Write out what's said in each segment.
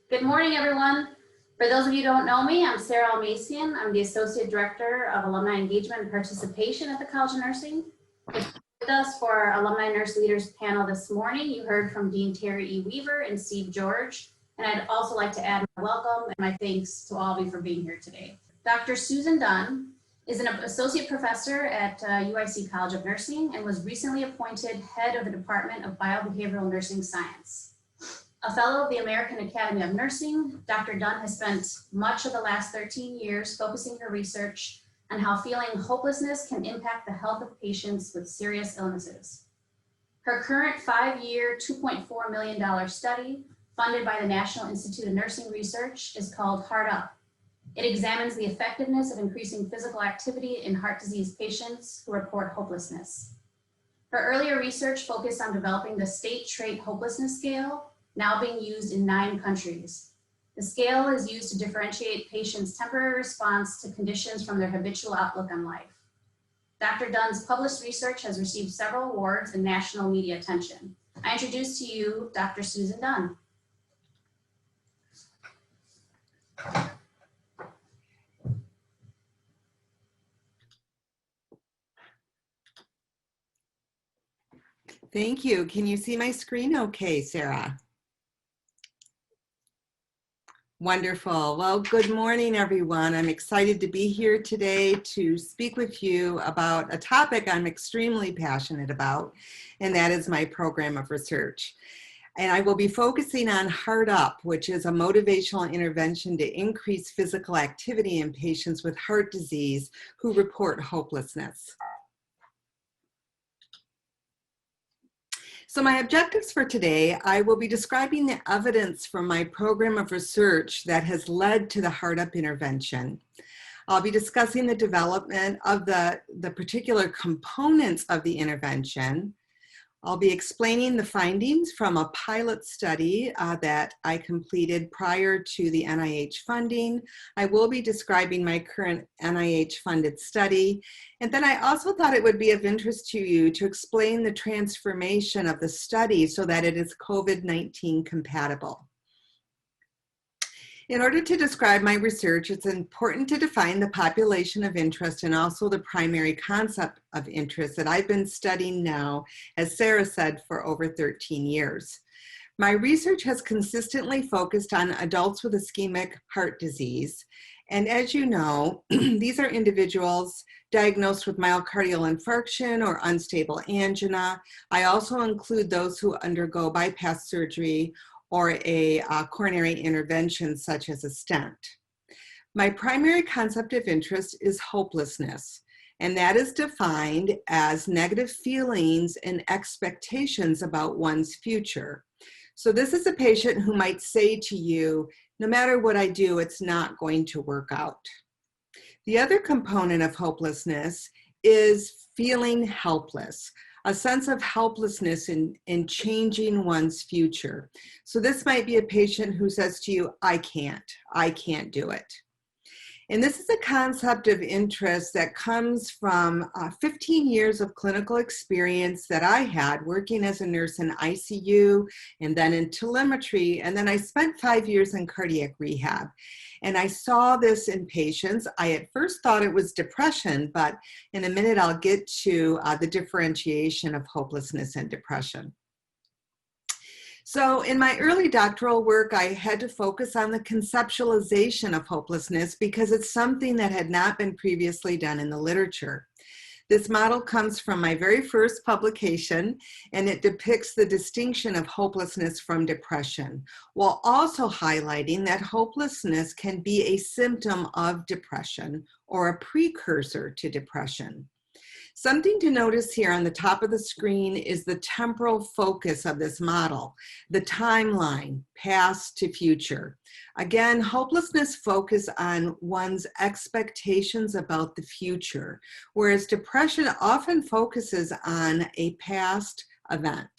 Good morning, everyone. For those of you who don't know me, I'm Sarah Almasian. I'm the Associate Director of Alumni Engagement and Participation at the College of Nursing. With us for our Alumni Nurse Leaders panel this morning, you heard from Dean Terry E. Weaver and Steve George. And I'd also like to add my welcome and my thanks to all of you for being here today. Dr. Susan Dunn is an associate professor at UIC College of Nursing and was recently appointed head of the Department of Biobehavioral Nursing Science. A fellow of the American Academy of Nursing, Dr. Dunn has spent much of the last 13 years focusing her research on how feeling hopelessness can impact the health of patients with serious illnesses. Her current 5-year, $2.4 million study, funded by the National Institute of Nursing Research, is called HeartUp. It examines the effectiveness of increasing physical activity in heart disease patients who report hopelessness. Her earlier research focused on developing the state trait hopelessness scale, now being used in 9 countries. The scale is used to differentiate patients' temporary response to conditions from their habitual outlook on life. Dr. Dunn's published research has received several awards and national media attention. I introduce to you Dr. Susan Dunn. Thank you. Can you see my screen okay, Sarah? Wonderful. Well, good morning, everyone. I'm excited to be here today to speak with you about a topic I'm extremely passionate about, and that is my program of research. And I will be focusing on HeartUp, which is a motivational intervention to increase physical activity in patients with heart disease who report hopelessness. So my objectives for today, I will be describing the evidence from my program of research that has led to the HeartUp intervention. I'll be discussing the development of the particular components of the intervention. I'll be explaining the findings from a pilot study that I completed prior to the NIH funding. I will be describing my current NIH-funded study. And then I also thought it would be of interest to you to explain the transformation of the study so that it is COVID-19 compatible. In order to describe my research, it's important to define the population of interest and also the primary concept of interest that I've been studying now, as Sarah said, for over 13 years. My research has consistently focused on adults with ischemic heart disease. And as you know, these are individuals diagnosed with myocardial infarction or unstable angina. I also include those who undergo bypass surgery or a coronary intervention such as a stent. My primary concept of interest is hopelessness, and that is defined as negative feelings and expectations about one's future. So this is a patient who might say to you, no matter what I do, it's not going to work out. The other component of hopelessness is feeling helpless. A sense of helplessness in changing one's future. So this might be a patient who says to you, I can't do it. And this is a concept of interest that comes from 15 years of clinical experience that I had working as a nurse in ICU and then in telemetry. And then I spent 5 years in cardiac rehab. And I saw this in patients. I at first thought it was depression, but in a minute I'll get to the differentiation of hopelessness and depression. So in my early doctoral work, I had to focus on the conceptualization of hopelessness because it's something that had not been previously done in the literature. This model comes from my very first publication, and it depicts the distinction of hopelessness from depression, while also highlighting that hopelessness can be a symptom of depression or a precursor to depression. Something to notice here on the top of the screen is the temporal focus of this model, the timeline, past to future. Again, hopelessness focuses on one's expectations about the future, whereas depression often focuses on a past event.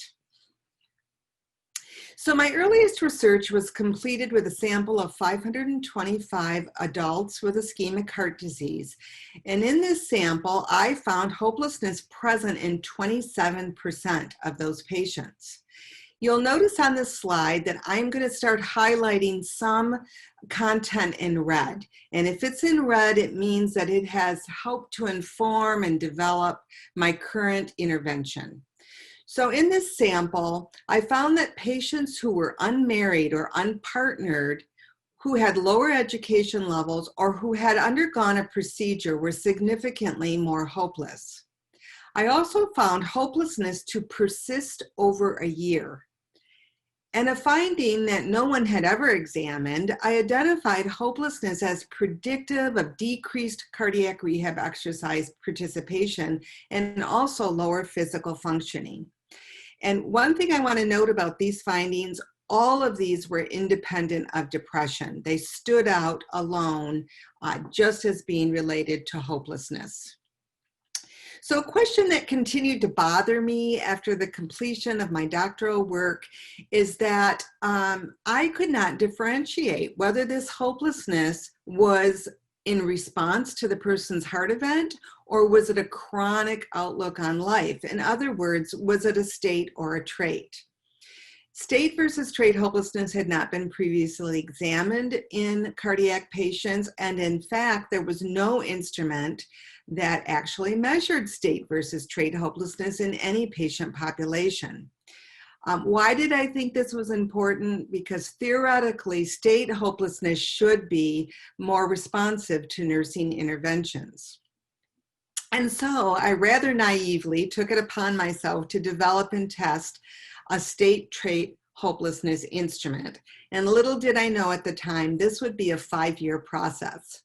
So my earliest research was completed with a sample of 525 adults with ischemic heart disease. And in this sample, I found hopelessness present in 27% of those patients. You'll notice on this slide that I'm going to start highlighting some content in red. And if it's in red, it means that it has helped to inform and develop my current intervention. So in this sample, I found that patients who were unmarried or unpartnered, who had lower education levels, or who had undergone a procedure were significantly more hopeless. I also found hopelessness to persist over a year. And a finding that no one had ever examined, I identified hopelessness as predictive of decreased cardiac rehab exercise participation and also lower physical functioning. And one thing I want to note about these findings, all of these were independent of depression. They stood out alone, just as being related to hopelessness. So a question that continued to bother me after the completion of my doctoral work is that I could not differentiate whether this hopelessness was in response to the person's heart event, or was it a chronic outlook on life? In other words, was it a state or a trait? State versus trait hopelessness had not been previously examined in cardiac patients, and in fact, there was no instrument that actually measured state versus trait hopelessness in any patient population. Why did I think this was important? Because theoretically, state hopelessness should be more responsive to nursing interventions. And so I rather naively took it upon myself to develop and test a state trait hopelessness instrument. And little did I know at the time, this would be a 5-year process.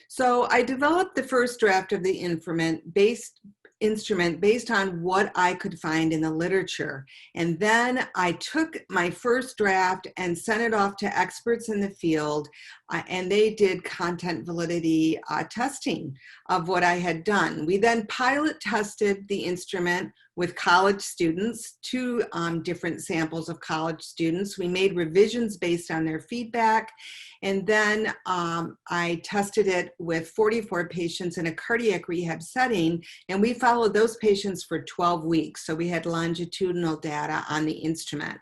So I developed the first draft of the instrument based on what I could find in the literature. And then I took my first draft and sent it off to experts in the field, and they did content validity testing of what I had done. We then pilot tested the instrument with college students, 2 different samples of college students. We made revisions based on their feedback. And then I tested it with 44 patients in a cardiac rehab setting, and we followed those patients for 12 weeks. So we had longitudinal data on the instrument.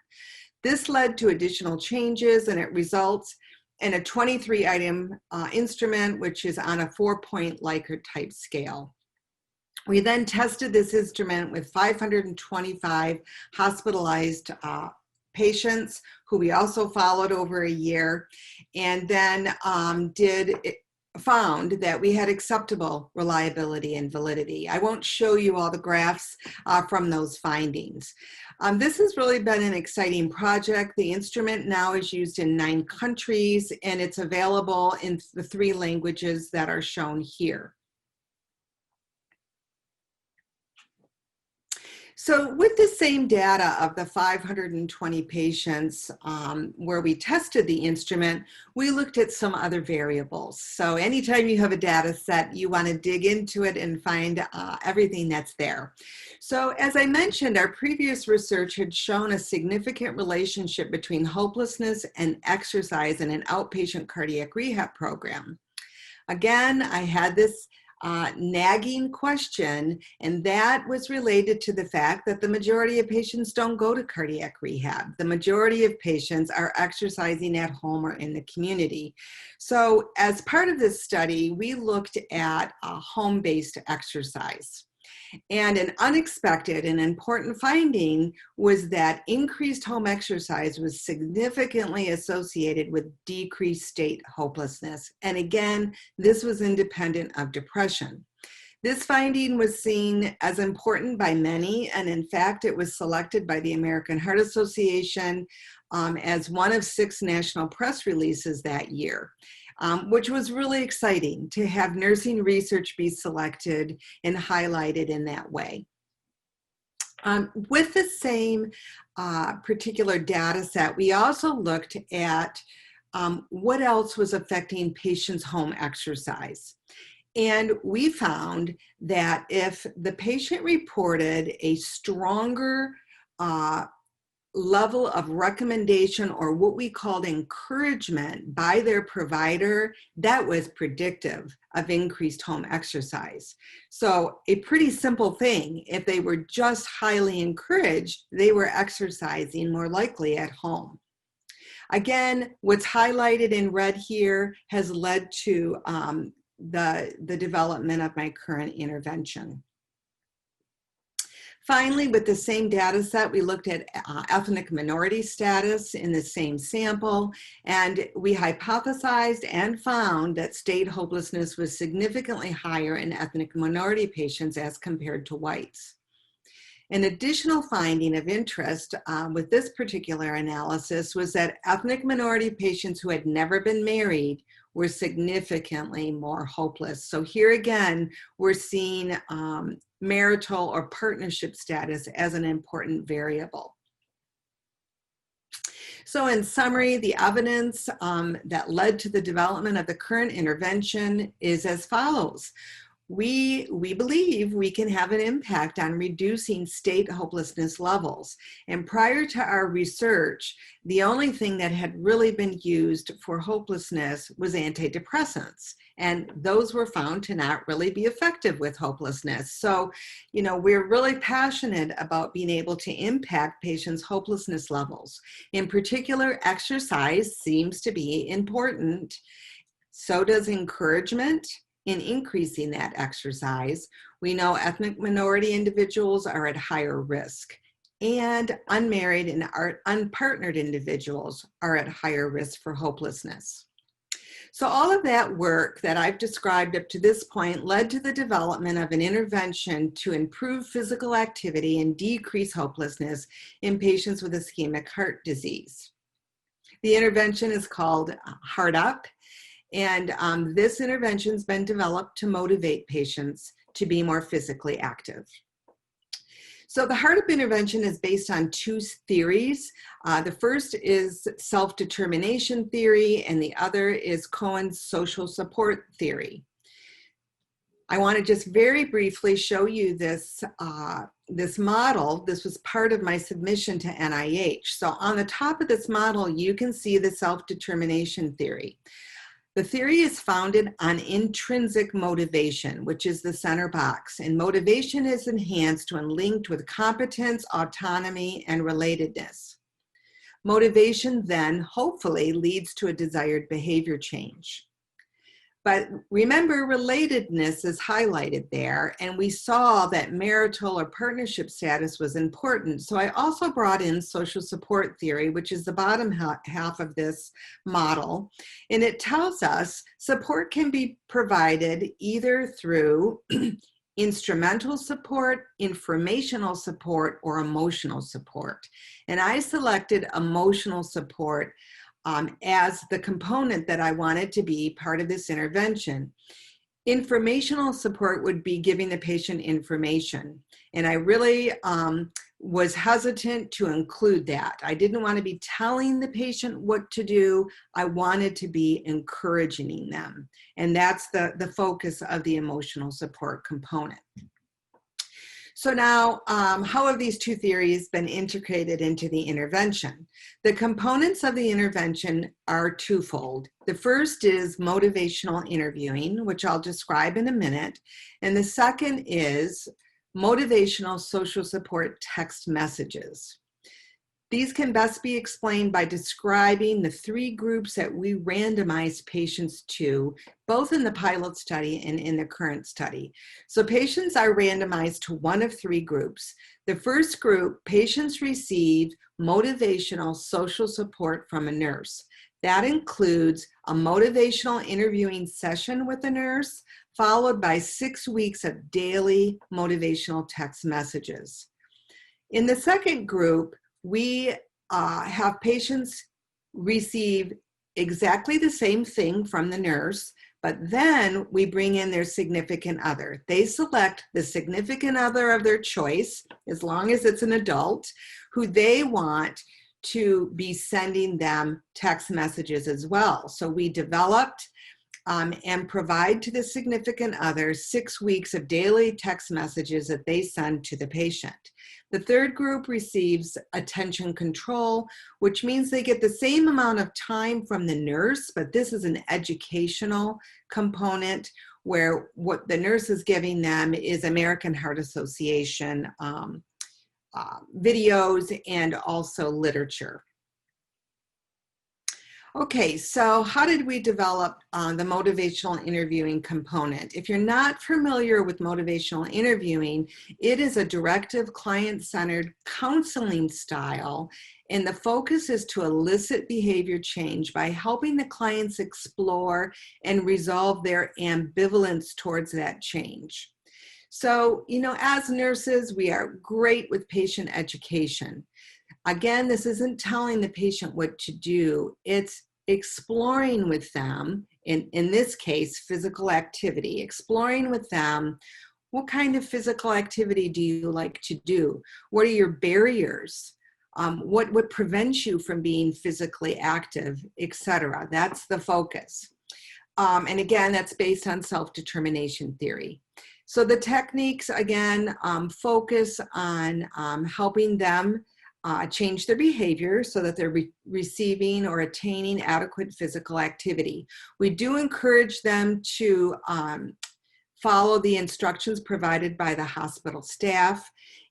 This led to additional changes, and it results in a 23-item instrument, which is on a 4-point Likert type scale. We then tested this instrument with 525 hospitalized patients who we also followed over a year, and then found that we had acceptable reliability and validity. I won't show you all the graphs from those findings. This has really been an exciting project. The instrument now is used in 9 countries, and it's available in the 3 languages that are shown here. So with the same data of the 520 patients where we tested the instrument, we looked at some other variables. So anytime you have a data set, you want to dig into it and find everything that's there. So as I mentioned, our previous research had shown a significant relationship between hopelessness and exercise in an outpatient cardiac rehab program. Again, I had this nagging question, and that was related to the fact that the majority of patients don't go to cardiac rehab. The majority of patients are exercising at home or in the community. So as part of this study, we looked at home-based exercise. And an unexpected and important finding was that increased home exercise was significantly associated with decreased state hopelessness. And again, this was independent of depression. This finding was seen as important by many, and in fact, it was selected by the American Heart Association as one of 6 national press releases that year. Which was really exciting to have nursing research be selected and highlighted in that way. With the same particular data set, we also looked at what else was affecting patients' home exercise. And we found that if the patient reported a stronger level of recommendation, or what we called encouragement by their provider, that was predictive of increased home exercise. So a pretty simple thing, if they were just highly encouraged, they were exercising more likely at home. Again, what's highlighted in red here has led to the development of my current intervention. Finally, with the same data set, we looked at ethnic minority status in the same sample, and we hypothesized and found that state hopelessness was significantly higher in ethnic minority patients as compared to whites. An additional finding of interest with this particular analysis was that ethnic minority patients who had never been married were significantly more hopeless. So here again, we're seeing marital or partnership status as an important variable. So in summary, the evidence that led to the development of the current intervention is as follows. We believe we can have an impact on reducing state hopelessness levels. And prior to our research, the only thing that had really been used for hopelessness was antidepressants. And those were found to not really be effective with hopelessness. So, you know, we're really passionate about being able to impact patients' hopelessness levels. In particular, exercise seems to be important. So does encouragement in increasing that exercise. We know ethnic minority individuals are at higher risk, and unmarried and unpartnered individuals are at higher risk for hopelessness. So all of that work that I've described up to this point led to the development of an intervention to improve physical activity and decrease hopelessness in patients with ischemic heart disease. The intervention is called HeartUp. And this intervention has been developed to motivate patients to be more physically active. So the HeartUp intervention is based on two theories. The first is self-determination theory, and the other is Cohen's social support theory. I want to just very briefly show you this, this model. This was part of my submission to NIH. So on the top of this model, you can see the self-determination theory. The theory is founded on intrinsic motivation, which is the center box, and motivation is enhanced when linked with competence, autonomy, and relatedness. Motivation then hopefully leads to a desired behavior change. But remember, relatedness is highlighted there, and we saw that marital or partnership status was important. So I also brought in social support theory, which is the bottom half of this model. And it tells us support can be provided either through instrumental support, informational support, or emotional support. And I selected emotional support as the component that I wanted to be part of this intervention. Informational support would be giving the patient information. And I really was hesitant to include that. I didn't want to be telling the patient what to do. I wanted to be encouraging them. And that's the focus of the emotional support component. So now, how have these two theories been integrated into the intervention? The components of the intervention are twofold. The first is motivational interviewing, which I'll describe in a minute. And the second is motivational social support text messages. These can best be explained by describing the three groups that we randomized patients to, both in the pilot study and in the current study. So patients are randomized to one of three groups. The first group, patients receive motivational social support from a nurse. That includes a motivational interviewing session with a nurse, followed by 6 weeks of daily motivational text messages. In the second group, we have patients receive exactly the same thing from the nurse, but then we bring in their significant other. They select the significant other of their choice, as long as it's an adult, who they want to be sending them text messages as well. So we developed and provide to the significant other 6 weeks of daily text messages that they send to the patient. The third group receives attention control, which means they get the same amount of time from the nurse, but this is an educational component where what the nurse is giving them is American Heart Association videos and also literature. Okay, so how did we develop the motivational interviewing component? If you're not familiar with motivational interviewing, it is a directive, client-centered counseling style, and the focus is to elicit behavior change by helping the clients explore and resolve their ambivalence towards that change. So, you know, as nurses, we are great with patient education. Again, this isn't telling the patient what to do. It's exploring with them, in this case, physical activity, exploring with them, what kind of physical activity do you like to do? What are your barriers? What prevents you from being physically active, etc. That's the focus. And again, that's based on self-determination theory. So the techniques, again, focus on helping them change their behavior so that they're receiving or attaining adequate physical activity. We do encourage them to follow the instructions provided by the hospital staff,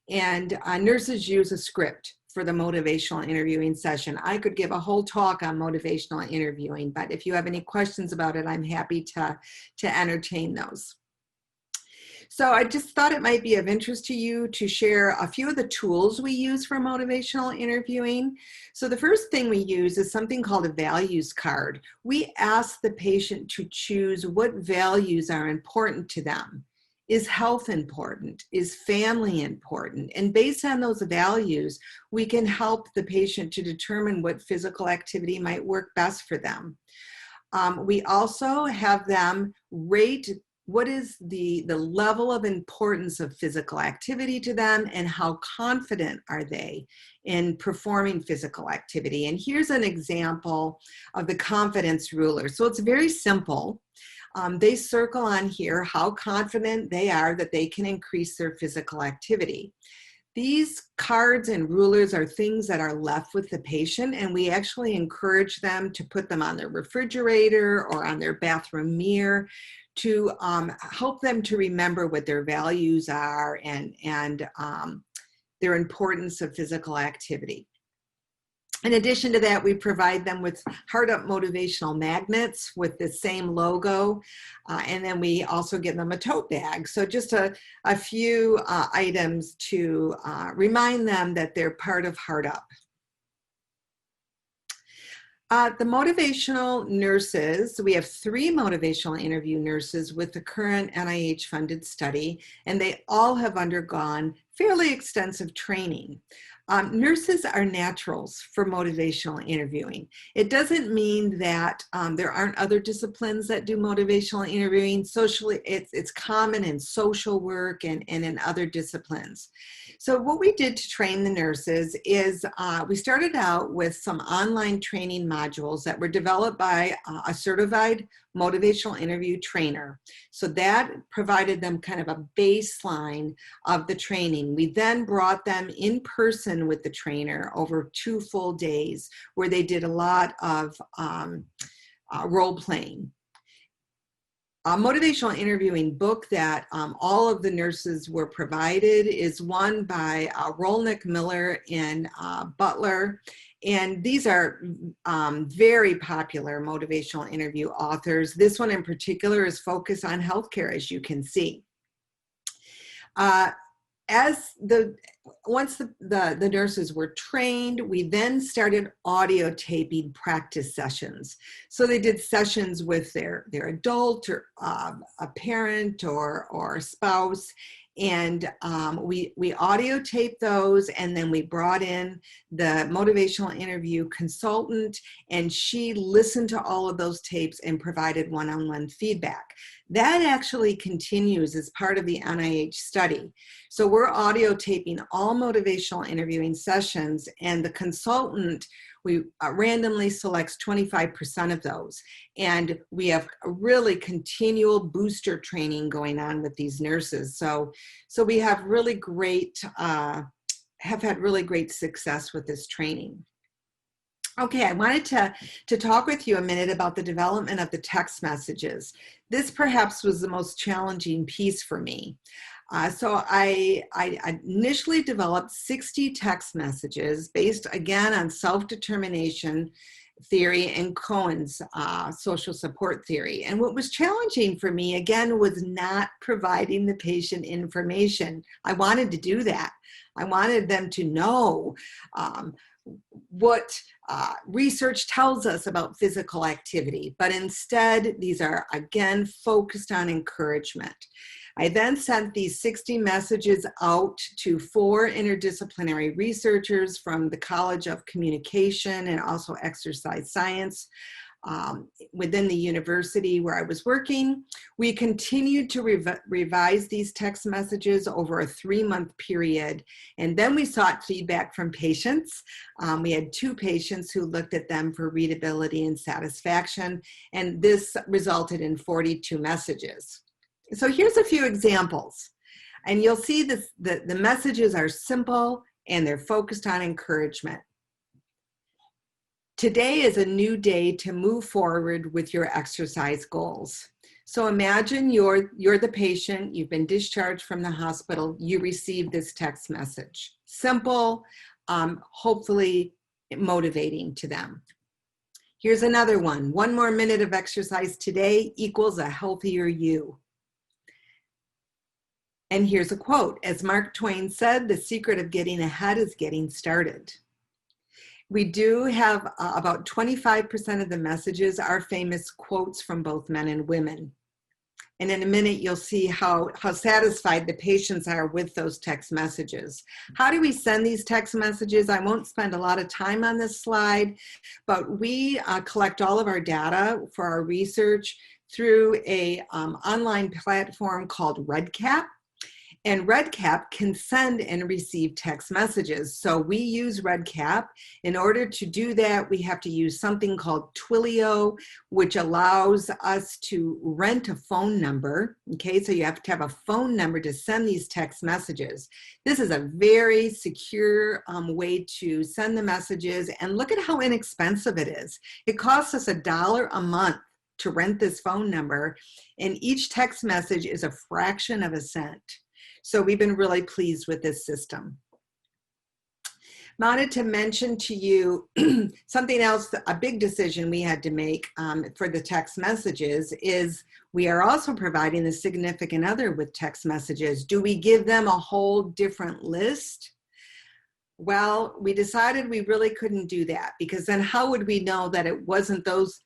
and nurses use a script for the motivational interviewing session. I could give a whole talk on motivational interviewing, but if you have any questions about it, I'm happy to entertain those. So I just thought it might be of interest to you to share a few of the tools we use for motivational interviewing. So the first thing we use is something called a values card. We ask the patient to choose what values are important to them. Is health important? Is family important? And based on those values, we can help the patient to determine what physical activity might work best for them. We also have them rate what is the level of importance of physical activity to them, and how confident are they in performing physical activity. And here's an example of the confidence ruler. So it's very simple. They circle on here how confident they are that they can increase their physical activity. These cards and rulers are things that are left with the patient, and we actually encourage them to put them on their refrigerator or on their bathroom mirror to help them to remember what their values are and their importance of physical activity. In addition to that, we provide them with HeartUp motivational magnets with the same logo, and then we also give them a tote bag. So just a few items to remind them that they're part of HeartUp. The motivational nurses, we have 3 motivational interview nurses with the current NIH-funded study, and they all have undergone fairly extensive training. Nurses are naturals for motivational interviewing. It doesn't mean that there aren't other disciplines that do motivational interviewing. Socially, it's common in social work and in other disciplines. So what we did to train the nurses is we started out with some online training modules that were developed by a certified motivational interview trainer. So that provided them kind of a baseline of the training. We then brought them in person with the trainer over 2 full days where they did a lot of role playing. A motivational interviewing book that all of the nurses were provided is one by Rolnick, Miller, and Butler. And these are very popular motivational interview authors. This one in particular is focused on healthcare, as you can see. Once the nurses were trained, we then started audio taping practice sessions. So they did sessions with their adult or a parent or a spouse, and we audio taped those, and then we brought in the motivational interview consultant, and she listened to all of those tapes and provided one-on-one feedback. That actually continues as part of the NIH study. So we're audio taping all motivational interviewing sessions, and the consultant, we randomly selects 25% of those. And we have a really continual booster training going on with these nurses. So we have really great have had really great success with this training. Okay, I wanted to talk with you a minute about the development of the text messages. This perhaps was the most challenging piece for me. So I initially developed 60 text messages based, again, on self-determination theory and Cohen's social support theory. And what was challenging for me, again, was not providing the patient information. I wanted to do that. I wanted them to know what research tells us about physical activity, but instead these are, again, focused on encouragement. I then sent these 60 messages out to 4 interdisciplinary researchers from the College of Communication and also Exercise Science within the university where I was working. We continued to revise these text messages over a 3-month period, and then we sought feedback from patients. We had 2 patients who looked at them for readability and satisfaction, and this resulted in 42 messages. So here's a few examples, and you'll see this, the messages are simple and they're focused on encouragement. Today is a new day to move forward with your exercise goals. So imagine you're the patient, you've been discharged from the hospital, you receive this text message. Simple, hopefully motivating to them. Here's another one. 1 more minute of exercise today equals a healthier you. And here's a quote. As Mark Twain said, the secret of getting ahead is getting started. We do have about 25% of the messages are famous quotes from both men and women. And in a minute, you'll see how satisfied the patients are with those text messages. How do we send these text messages? I won't spend a lot of time on this slide, but we collect all of our data for our research through a online platform called RedCap. And RedCap can send and receive text messages. So we use RedCap. In order to do that, we have to use something called Twilio, which allows us to rent a phone number. Okay, so you have to have a phone number to send these text messages. This is a very secure way to send the messages. And look at how inexpensive it is. It costs us $1 a month to rent this phone number. And each text message is a fraction of a cent. So we've been really pleased with this system. Wanted to mention to you something else, a big decision we had to make for the text messages is we are also providing the significant other with text messages. Do we give them a whole different list? Well, we decided we really couldn't do that, because then how would we know that it wasn't those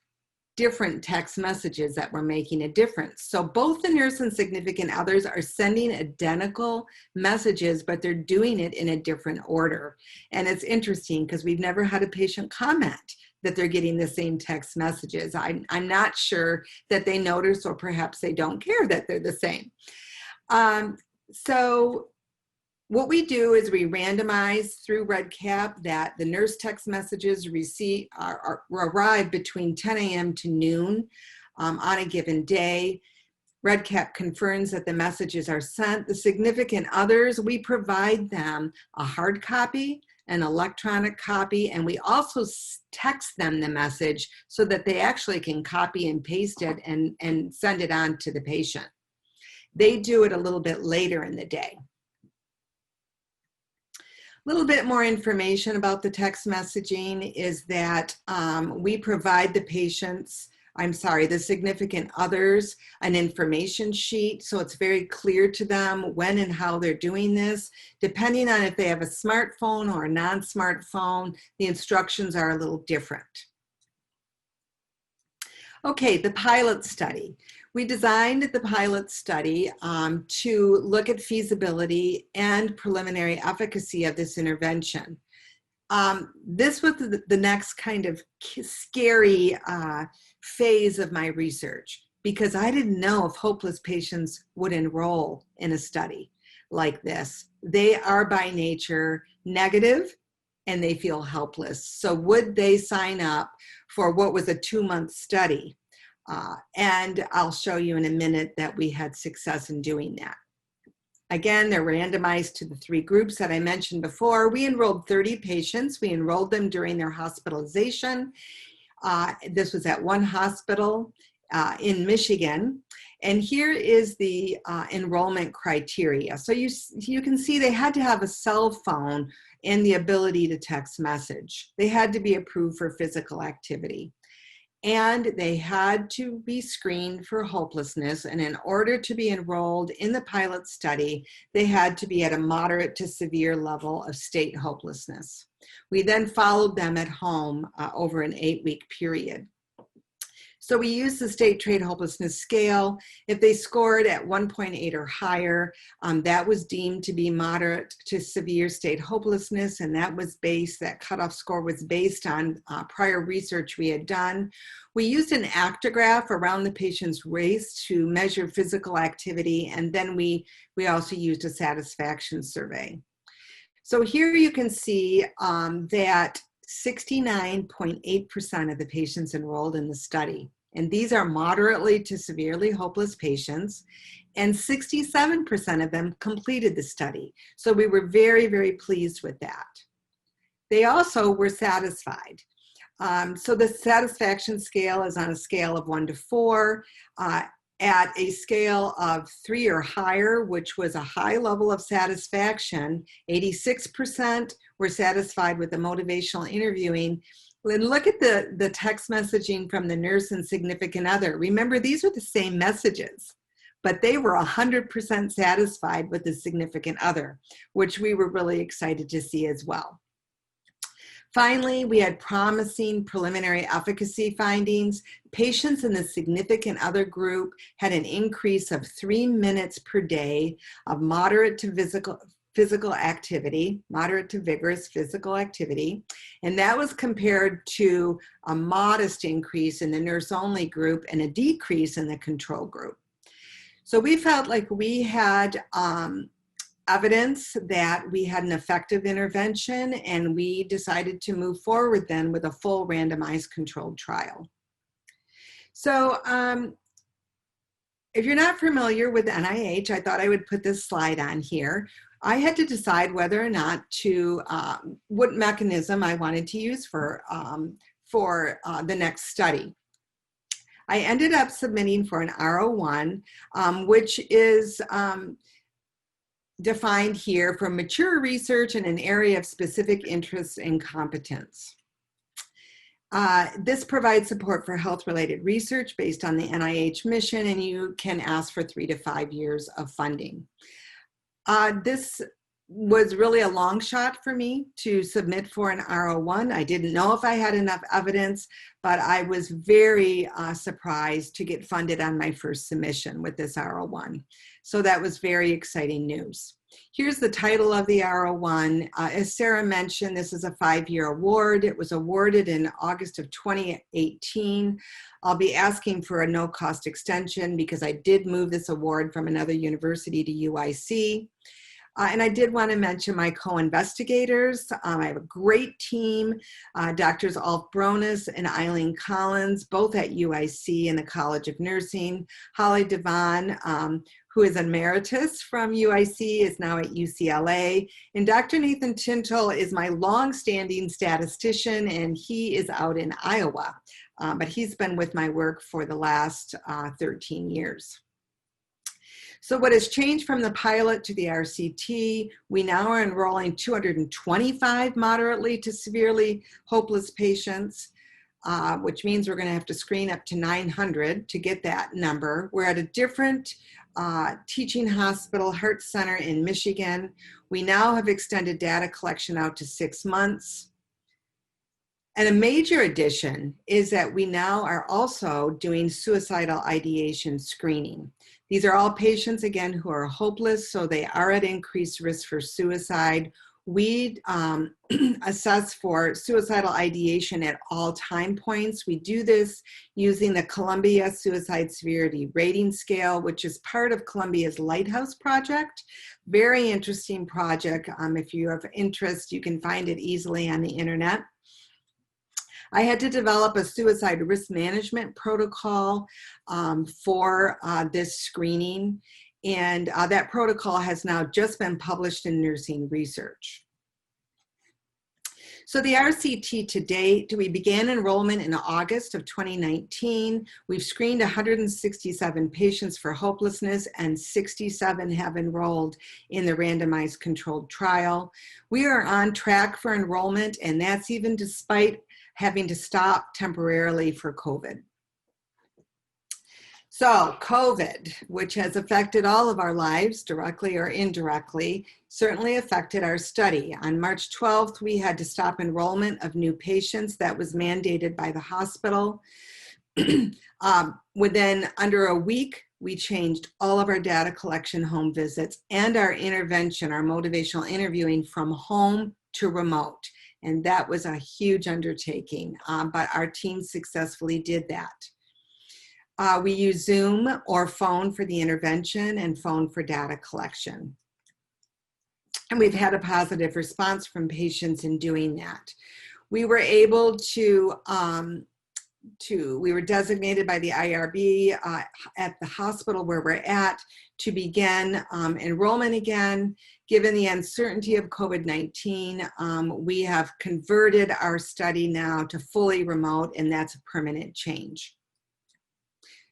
different text messages that were making a difference? So both the nurse and significant others are sending identical messages, but they're doing it in a different order. And it's interesting because we've never had a patient comment that they're getting the same text messages. I'm not sure that they notice, or perhaps they don't care that they're the same. So what we do is we randomize through RedCap that the nurse text messages arrive between 10 a.m. to noon on a given day. RedCap confirms that the messages are sent. The significant others, we provide them a hard copy, an electronic copy, and we also text them the message so that they actually can copy and paste it and send it on to the patient. They do it a little bit later in the day. A little bit more information about the text messaging is that we provide the patients, the significant others, an information sheet, so it's very clear to them when and how they're doing this. Depending on if they have a smartphone or a non-smartphone, the instructions are a little different. Okay, the pilot study. We designed the pilot study to look at feasibility and preliminary efficacy of this intervention. This was the next kind of scary phase of my research, because I didn't know if hopeless patients would enroll in a study like this. They are by nature negative and they feel helpless. So would they sign up for what was a 2-month study? And I'll show you in a minute that we had success in doing that. Again, they're randomized to the 3 groups that I mentioned before. We enrolled 30 patients. We enrolled them during their hospitalization. This was at one hospital in Michigan. And here is the enrollment criteria. So you can see they had to have a cell phone and the ability to text message. They had to be approved for physical activity. And they had to be screened for hopelessness. And in order to be enrolled in the pilot study, they had to be at a moderate to severe level of state hopelessness. We then followed them at home over an 8-week period. So we used the state trait hopelessness scale. If they scored at 1.8 or higher, that was deemed to be moderate to severe state hopelessness, and that cutoff score was based on prior research we had done. We used an actigraph around the patient's waist to measure physical activity, and then we also used a satisfaction survey. So here you can see that 69.8% of the patients enrolled in the study. And these are moderately to severely hopeless patients. And 67% of them completed the study. So we were very, very pleased with that. They also were satisfied. So the satisfaction scale is on a scale of 1 to 4. At a scale of 3 or higher, which was a high level of satisfaction, 86% were satisfied with the motivational interviewing. And look at the text messaging from the nurse and significant other. Remember, these are the same messages, but they were 100% satisfied with the significant other, which we were really excited to see as well. Finally, we had promising preliminary efficacy findings. Patients in the significant other group had an increase of 3 minutes per day of moderate to physical activity, moderate to vigorous physical activity. And that was compared to a modest increase in the nurse-only group and a decrease in the control group. So we felt like we had evidence that we had an effective intervention, and we decided to move forward then with a full randomized controlled trial. So if you're not familiar with NIH, I thought I would put this slide on here. I had to decide whether or not to, what mechanism I wanted to use for the next study. I ended up submitting for an R01, which is defined here for mature research in an area of specific interest and competence. This provides support for health-related research based on the NIH mission, and you can ask for 3 to 5 years of funding. This was really a long shot for me to submit for an R01. I didn't know if I had enough evidence, but I was very surprised to get funded on my first submission with this R01. So that was very exciting news. Here's the title of the R01. As Sarah mentioned, this is a 5-year award. It was awarded in August of 2018. I'll be asking for a no-cost extension because I did move this award from another university to UIC. And I did want to mention my co-investigators. I have a great team, Drs. Alf Bronis and Eileen Collins, both at UIC and the College of Nursing. Holly Devon, who is emeritus from UIC, is now at UCLA. And Dr. Nathan Tintle is my long-standing statistician, and he is out in Iowa. But he's been with my work for the last 13 years. So what has changed from the pilot to the RCT, we now are enrolling 225 moderately to severely hopeless patients, which means we're going to have to screen up to 900 to get that number. We're at a different teaching hospital, Heart Center in Michigan. We now have extended data collection out to 6 months. And a major addition is that we now are also doing suicidal ideation screening. These are all patients, again, who are hopeless, so they are at increased risk for suicide. We assess for suicidal ideation at all time points. We do this using the Columbia Suicide Severity Rating Scale, which is part of Columbia's Lighthouse Project. Very interesting project. If you have interest, you can find it easily on the internet. I had to develop a suicide risk management protocol for this screening. And that protocol has now just been published in Nursing Research. So the RCT to date, we began enrollment in August of 2019. We've screened 167 patients for hopelessness, and 67 have enrolled in the randomized controlled trial. We are on track for enrollment, and that's even despite having to stop temporarily for COVID. So COVID, which has affected all of our lives directly or indirectly, certainly affected our study. On March 12th, we had to stop enrollment of new patients. That was mandated by the hospital. Within under a week, we changed all of our data collection, home visits, and our intervention, our motivational interviewing, from home to remote. And that was a huge undertaking, but our team successfully did that. We use Zoom or phone for the intervention and phone for data collection. And we've had a positive response from patients in doing that. We were able to, we were designated by the IRB at the hospital where we're at to begin enrollment again. Given the uncertainty of COVID-19, we have converted our study now to fully remote, and that's a permanent change.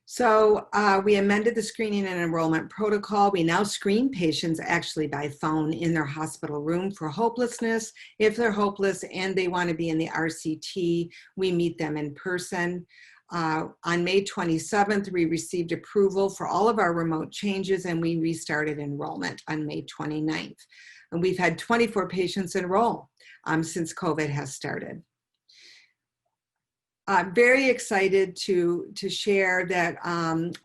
So we amended the screening and enrollment protocol. We now screen patients actually by phone in their hospital room for hopelessness. If they're hopeless and they want to be in the RCT, we meet them in person. On May 27th, we received approval for all of our remote changes, and we restarted enrollment on May 29th. And we've had 24 patients enroll since COVID has started. I'm very excited to share that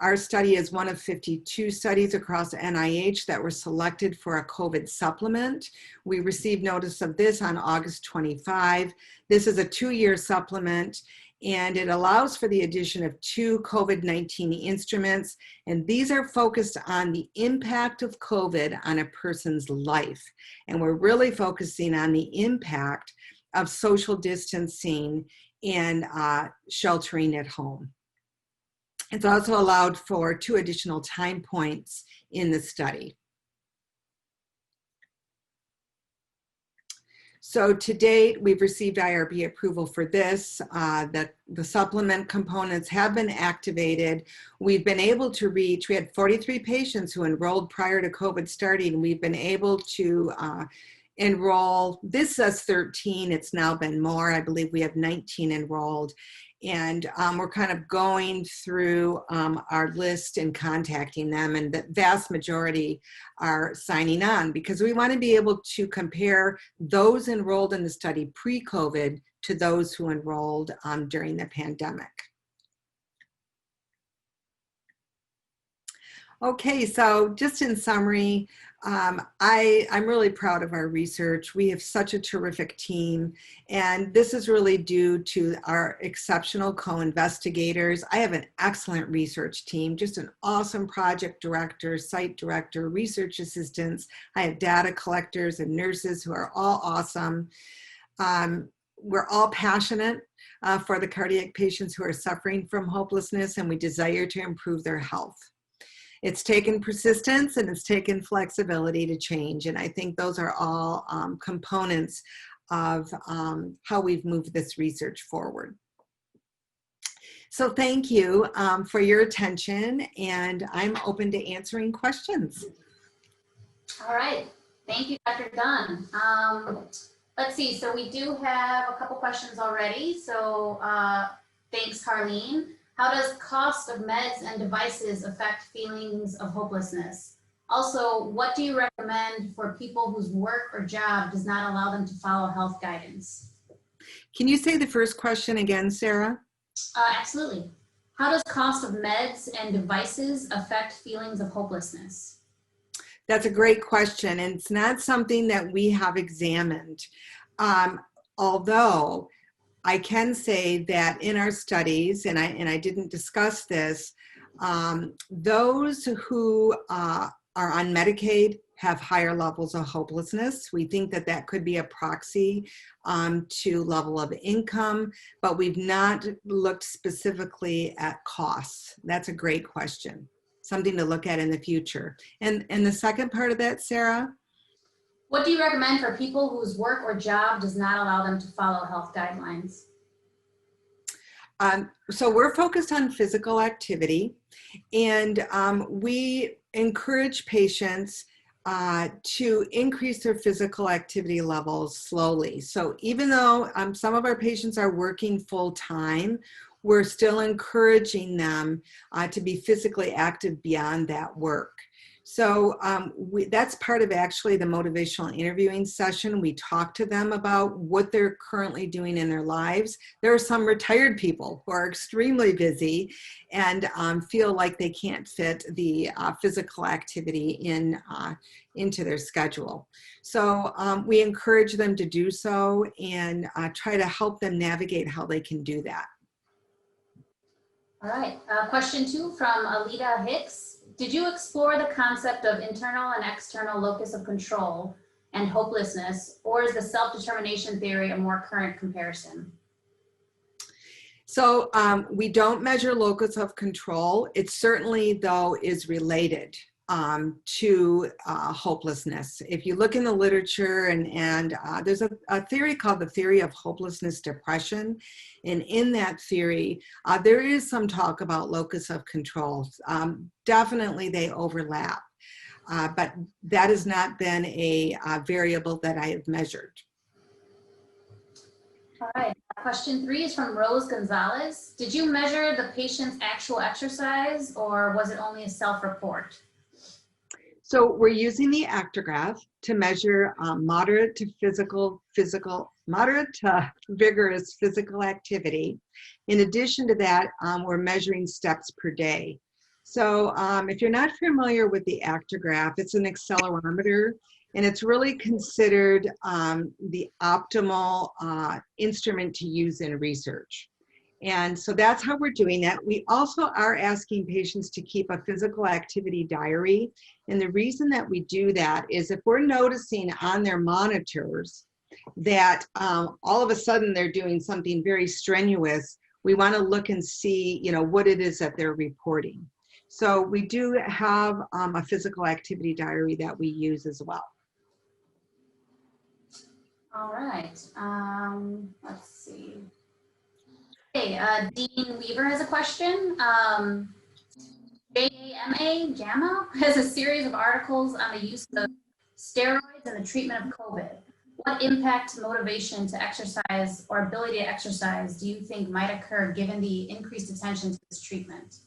our study is one of 52 studies across NIH that were selected for a COVID supplement. We received notice of this on August 25. This is a 2-year supplement, and it allows for the addition of 2 COVID-19 instruments, and these are focused on the impact of COVID on a person's life. And we're really focusing on the impact of social distancing and sheltering at home. It's also allowed for 2 additional time points in the study. So to date, we've received IRB approval for this. The supplement components have been activated. We've been able to reach, we had 43 patients who enrolled prior to COVID starting. We've been able to enroll, this says 13, it's now been more. I believe we have 19 enrolled. And we're kind of going through our list and contacting them, and the vast majority are signing on because we want to be able to compare those enrolled in the study pre-COVID to those who enrolled during the pandemic. Okay, so just in summary, I'm really proud of our research. We have such a terrific team, and this is really due to our exceptional co-investigators. I have an excellent research team, just an awesome project director, site director, research assistants. I have data collectors and nurses who are all awesome. We're all passionate for the cardiac patients who are suffering from hopelessness, and we desire to improve their health. It's taken persistence and it's taken flexibility to change. And I think those are all components of how we've moved this research forward. So thank you for your attention, and I'm open to answering questions. All right, thank you, Dr. Dunn. Let's see, so we do have a couple questions already. So thanks, Carlene. How does cost of meds and devices affect feelings of hopelessness? Also, what do you recommend for people whose work or job does not allow them to follow health guidance? Can you say the first question again, Sarah? Absolutely. How does cost of meds and devices affect feelings of hopelessness? That's a great question, and it's not something that we have examined. Although I can say that in our studies, and I didn't discuss this, those who are on Medicaid have higher levels of hopelessness. We think that that could be a proxy to level of income, but we've not looked specifically at costs. That's a great question. something to look at in the future. And the second part of that, Sarah? What do you recommend for people whose work or job does not allow them to follow health guidelines? So we're focused on physical activity, and we encourage patients to increase their physical activity levels slowly. So even though some of our patients are working full time, we're still encouraging them to be physically active beyond that work. So that's part of actually the motivational interviewing session. We talk to them about what they're currently doing in their lives. There are some retired people who are extremely busy and feel like they can't fit the physical activity into their schedule. So we encourage them to do so and try to help them navigate how they can do that. All right, question 2 from Alita Hicks. Did you explore the concept of internal and external locus of control and hopelessness, or is the self-determination theory a more current comparison? So we don't measure locus of control. It certainly, though, is related to hopelessness. If you look in the literature, and there's a theory called the theory of hopelessness depression, and in that theory, there is some talk about locus of control. Definitely they overlap, but that has not been a variable that I have measured. All right, question 3 is from Rose Gonzalez. Did you measure the patient's actual exercise, or was it only a self-report? So we're using the actigraph to measure moderate to vigorous physical activity. In addition to that, we're measuring steps per day. So if you're not familiar with the actigraph, it's an accelerometer, and it's really considered the optimal instrument to use in research. And so that's how we're doing that. We also are asking patients to keep a physical activity diary. And the reason that we do that is if we're noticing on their monitors that all of a sudden they're doing something very strenuous, we want to look and see, what it is that they're reporting. So we do have a physical activity diary that we use as well. All right, let's see. Okay, Dean Weaver has a question. JAMA has a series of articles on the use of steroids in the treatment of COVID. What impact to motivation to exercise or ability to exercise do you think might occur given the increased attention to this treatment?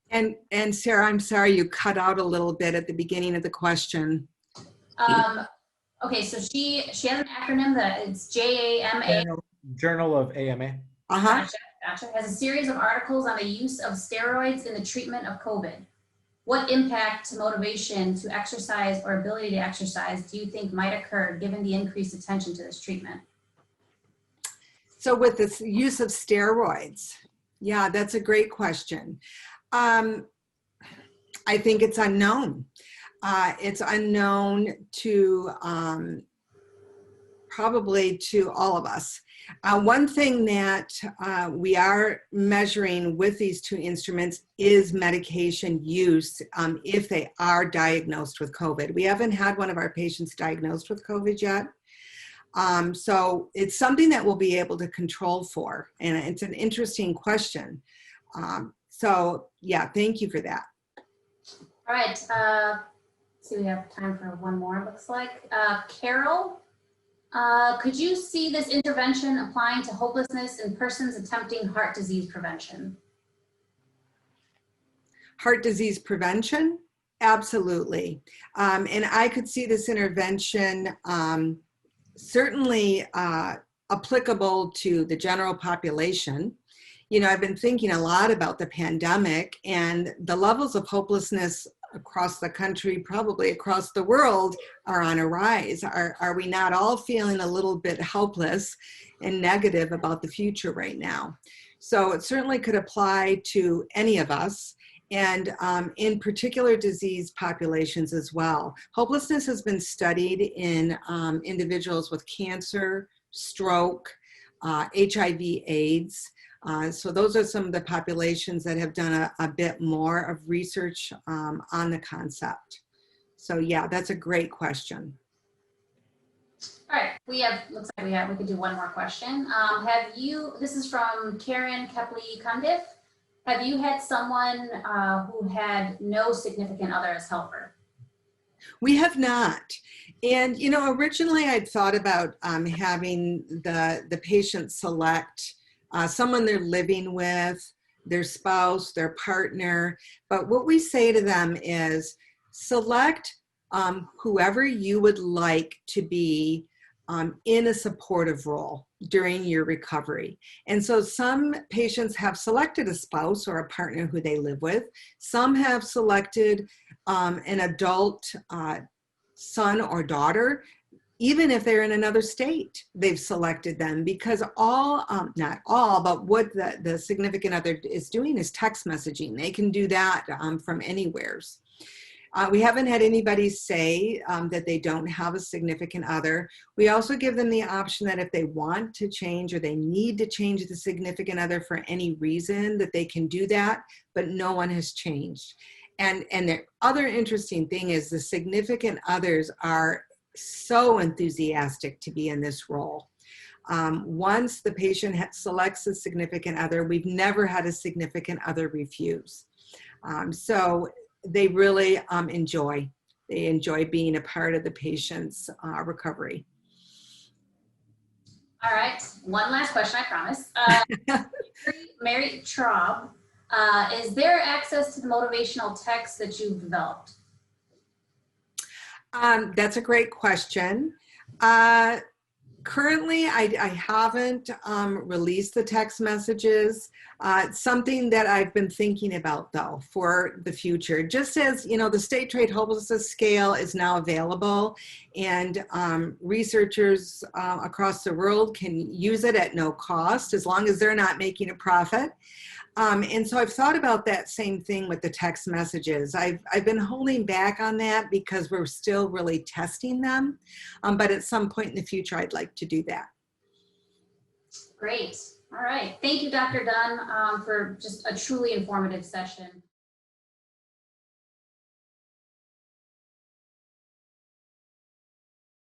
And Sarah, I'm sorry you cut out a little bit at the beginning of the question. Okay, so she has an acronym that it's JAMA. Journal of AMA. Gotcha. Has a series of articles on the use of steroids in the treatment of COVID. What impact to motivation to exercise or ability to exercise do you think might occur given the increased attention to this treatment? So with the use of steroids, yeah, that's a great question. I think it's unknown. It's unknown to probably to all of us. One thing that we are measuring with these two instruments is medication use if they are diagnosed with COVID. We haven't had one of our patients diagnosed with COVID yet. So it's something that we'll be able to control for. And it's an interesting question. So yeah, thank you for that. All right, see, we have time for one more, it looks like. Carol, could you see this intervention applying to hopelessness in persons attempting heart disease prevention? Heart disease prevention? Absolutely. And I could see this intervention certainly applicable to the general population. I've been thinking a lot about the pandemic and the levels of hopelessness across the country, probably across the world, are on a rise. Are we not all feeling a little bit helpless and negative about the future right now? So it certainly could apply to any of us, and in particular disease populations as well. Hopelessness has been studied in individuals with cancer, stroke, HIV/AIDS. So those are some of the populations that have done a bit more of research on the concept. So yeah, that's a great question. All right, looks like we could do one more question. This is from Karen Kepley-Cundiff. Have you had someone who had no significant other as helper? We have not. And, you know, originally I'd thought about having the patient select someone they're living with, their spouse, their partner. But what we say to them is select whoever you would like to be in a supportive role during your recovery. And so some patients have selected a spouse or a partner who they live with. Some have selected an adult son or daughter, even if they're in another state, they've selected them because not all, but what the significant other is doing is text messaging. They can do that from anywheres. We haven't had anybody say that they don't have a significant other. We also give them the option that if they want to change or they need to change the significant other for any reason, that they can do that, but no one has changed. And the other interesting thing is the significant others are so enthusiastic to be in this role. Once the patient selects a significant other, we've never had a significant other refuse. So they really enjoy being a part of the patient's recovery. All right, one last question, I promise. Mary Traub, is there access to the motivational text that you've developed? That's a great question. Currently, I haven't released the text messages. It's something that I've been thinking about, though, for the future. Just as, you know, the state trait hopelessness scale is now available, and researchers across the world can use it at no cost as long as they're not making a profit. And so I've thought about that same thing with the text messages. I've been holding back on that because we're still really testing them. But at some point in the future, I'd like to do that. Great. All right. Thank you, Dr. Dunn, for just a truly informative session.